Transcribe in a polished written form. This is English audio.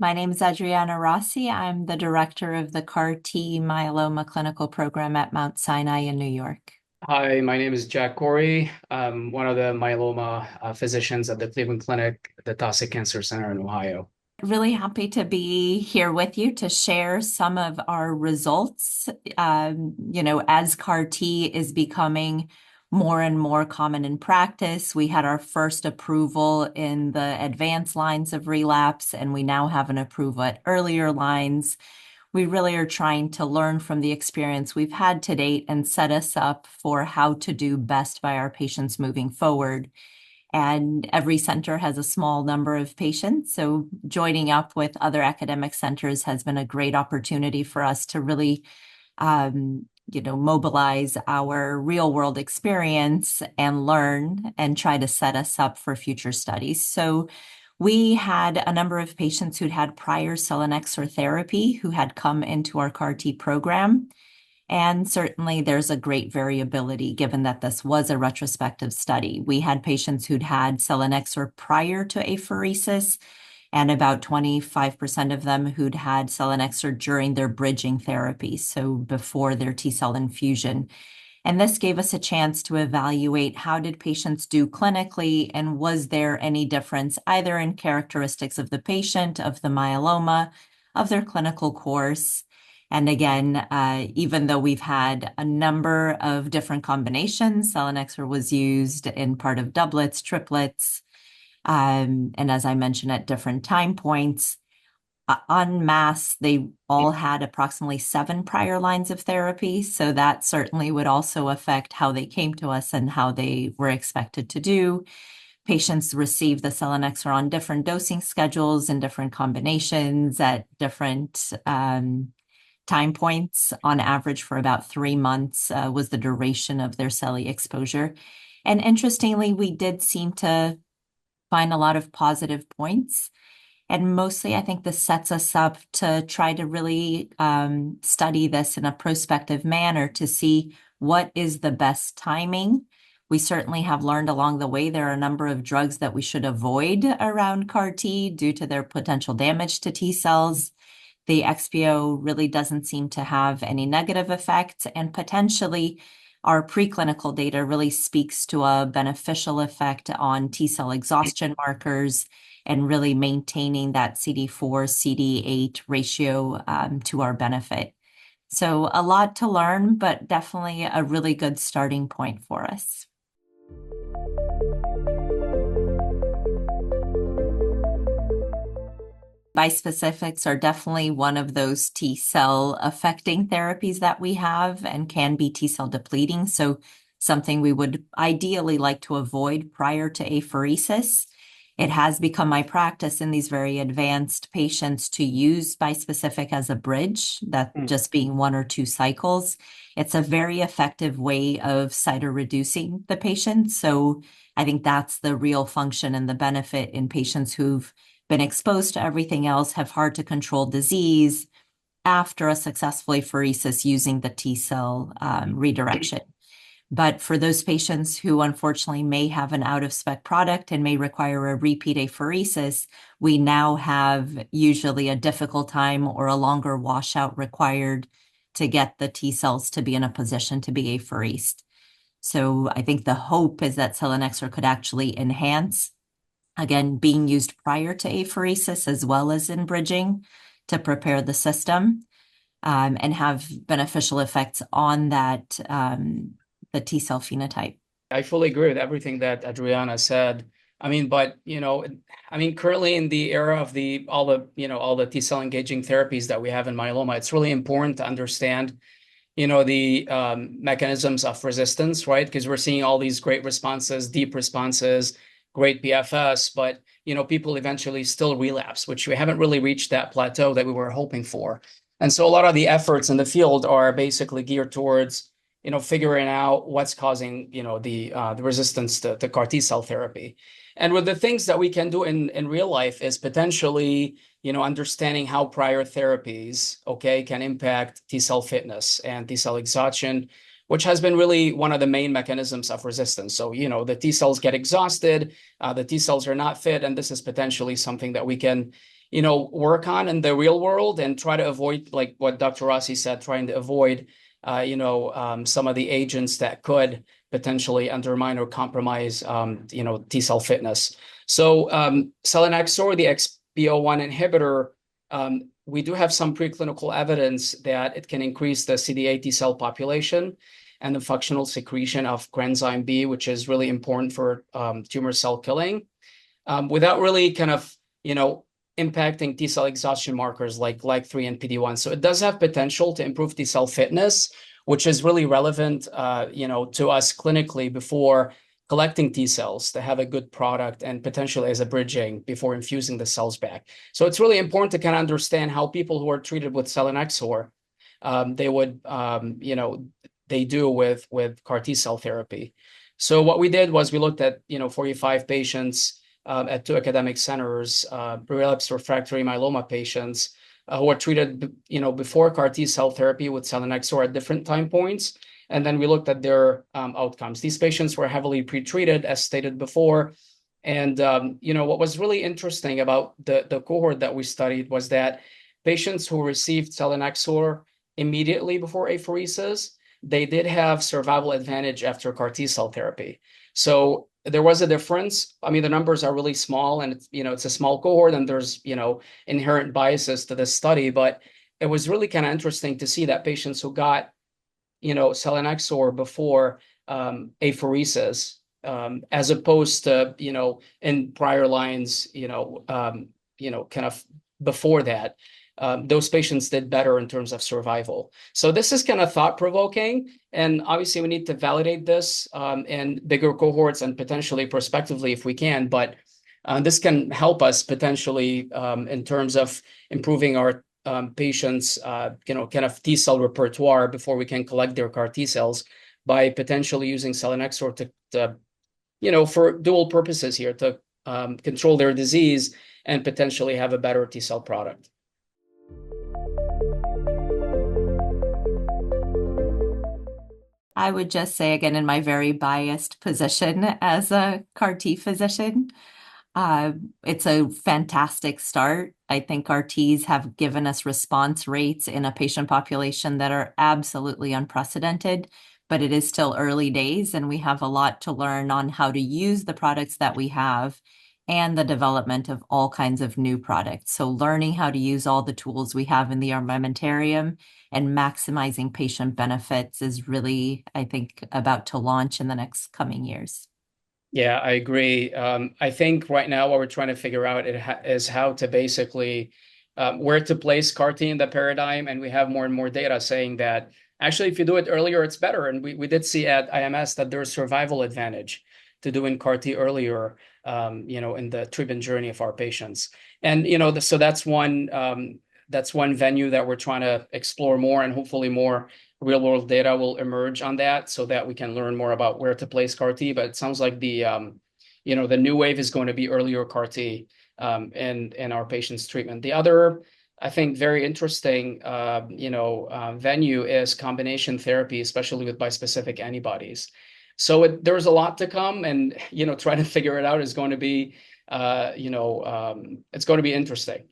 My name is Adriana Rossi. I'm the director of the CAR T myeloma clinical program at Mount Sinai in New York. Hi, my name is Jack Khouri. I'm one of the myeloma physicians at the Cleveland Clinic, the Taussig Cancer Center in Ohio. Really happy to be here with you to share some of our results. As CAR T is becoming more and more common in practice, we had our first approval in the advanced lines of relapse, and we now have an approval at earlier lines. We really are trying to learn from the experience we've had to date and set us up for how to do best by our patients moving forward. And every center has a small number of patients. So joining up with other academic centers has been a great opportunity for us to really, mobilize our real world experience and learn and try to set us up for future studies. So we had a number of patients who'd had prior selinexor therapy who had come into our CAR T program. And certainly there's a great variability given that this was a retrospective study. We had patients who'd had selinexor prior to apheresis, and about 25% of them who'd had selinexor during their bridging therapy, so before their T-cell infusion. And this gave us a chance to evaluate how did patients do clinically, and was there any difference either in characteristics of the patient, of the myeloma, of their clinical course. And again, even though we've had a number of different combinations, selinexor was used in part of doublets, triplets, and as I mentioned, at different time points. En masse, they all had approximately 7 prior lines of therapy. So that certainly would also affect how they came to us and how they were expected to do. Patients received the selinexor on different dosing schedules and different combinations at different time points. On average, for about 3 months was the duration of their celi exposure. And interestingly, we did seem to find a lot of positive points. And mostly, I think this sets us up to try to really study this in a prospective manner to see what is the best timing. We certainly have learned along the way there are a number of drugs that we should avoid around CAR T due to their potential damage to T cells. The XPO really doesn't seem to have any negative effects, and potentially our preclinical data really speaks to a beneficial effect on T cell exhaustion markers and really maintaining that CD4, CD8 ratio to our benefit. So a lot to learn, but definitely a really good starting point for us. Bispecifics are definitely one of those T cell affecting therapies that we have and can be T cell depleting. So something we would ideally like to avoid prior to apheresis. It has become my practice in these very advanced patients to use bispecific as a bridge, that just being 1 or 2 cycles. It's a very effective way of cytoreducing the patient. So I think that's the real function and the benefit in patients who've been exposed to everything else, have hard to control disease after a successful apheresis using the T cell redirection. But for those patients who unfortunately may have an out-of-spec product and may require a repeat apheresis, we now have usually a difficult time or a longer washout required to get the T cells to be in a position to be apheresed. So I think the hope is that selinexor could actually enhance, again, being used prior to apheresis as well as in bridging to prepare the system and have beneficial effects on that the T cell phenotype. I fully agree with everything that Adriana said. Currently in the era of all the T cell engaging therapies that we have in myeloma, it's really important to understand, the mechanisms of resistance, right? Because we're seeing all these great responses, deep responses, great PFS, but people eventually still relapse, which we haven't really reached that plateau that we were hoping for. And so a lot of the efforts in the field are basically geared towards figuring out what's causing the resistance to CAR T cell therapy. And with the things that we can do in real life is potentially understanding how prior therapies can impact T cell fitness and T cell exhaustion, which has been really one of the main mechanisms of resistance. So, the T cells get exhausted, the T cells are not fit, and this is potentially something that we can work on in the real world and try to avoid, like what Dr. Rossi said, trying to avoid, some of the agents that could potentially undermine or compromise, T cell fitness. So selinexor, the XPO1 inhibitor, we do have some preclinical evidence that it can increase the CD8 T cell population and the functional secretion of coenzyme B, which is really important for tumor cell killing, without really kind of, impacting T cell exhaustion markers like LAG3 and PD-1. So it does have potential to improve T cell fitness, which is really relevant, to us clinically before collecting T cells to have a good product and potentially as a bridging before infusing the cells back. So it's really important to kind of understand how people who are treated with selinexor, they do with CAR T cell therapy. So what we did was we looked at 45 patients at two academic centers, relapsed refractory myeloma patients who were treated before CAR T cell therapy with selinexor at different time points. And then we looked at their outcomes. These patients were heavily pretreated, as stated before. And what was really interesting about the cohort that we studied was that patients who received selinexor immediately before apheresis, they did have survival advantage after CAR T cell therapy. So there was a difference. I mean, the numbers are really small, and it's a small cohort, and there's inherent biases to this study. But it was really kind of interesting to see that patients who got selinexor before apheresis, as opposed to in prior lines, kind of before that, those patients did better in terms of survival. So this is kind of thought-provoking, and obviously we need to validate this in bigger cohorts and potentially prospectively if we can. But this can help us potentially in terms of improving our patients, kind of T cell repertoire before we can collect their CAR T cells by potentially using selinexor to for dual purposes here, to control their disease and potentially have a better T cell product. I would just say again, in my very biased position as a CAR T physician, it's a fantastic start. I think CAR Ts have given us response rates in a patient population that are absolutely unprecedented, but it is still early days, and we have a lot to learn on how to use the products that we have and the development of all kinds of new products. So learning how to use all the tools we have in the armamentarium and maximizing patient benefits is really, I think, about to launch in the next coming years. Yeah, I agree. I think right now what we're trying to figure out is how to basically where to place CAR T in the paradigm, and we have more and more data saying that actually if you do it earlier, it's better. And we did see at IMS that there's survival advantage to doing CAR T earlier, in the treatment journey of our patients. And so that's one venue that we're trying to explore more, and hopefully more real world data will emerge on that so that we can learn more about where to place CAR T. But it sounds like the new wave is going to be earlier CAR T in our patients' treatment. The other, I think, very interesting venue is combination therapy, especially with bispecific antibodies. So there's a lot to come, and trying to figure it out is going to be it's going to be interesting.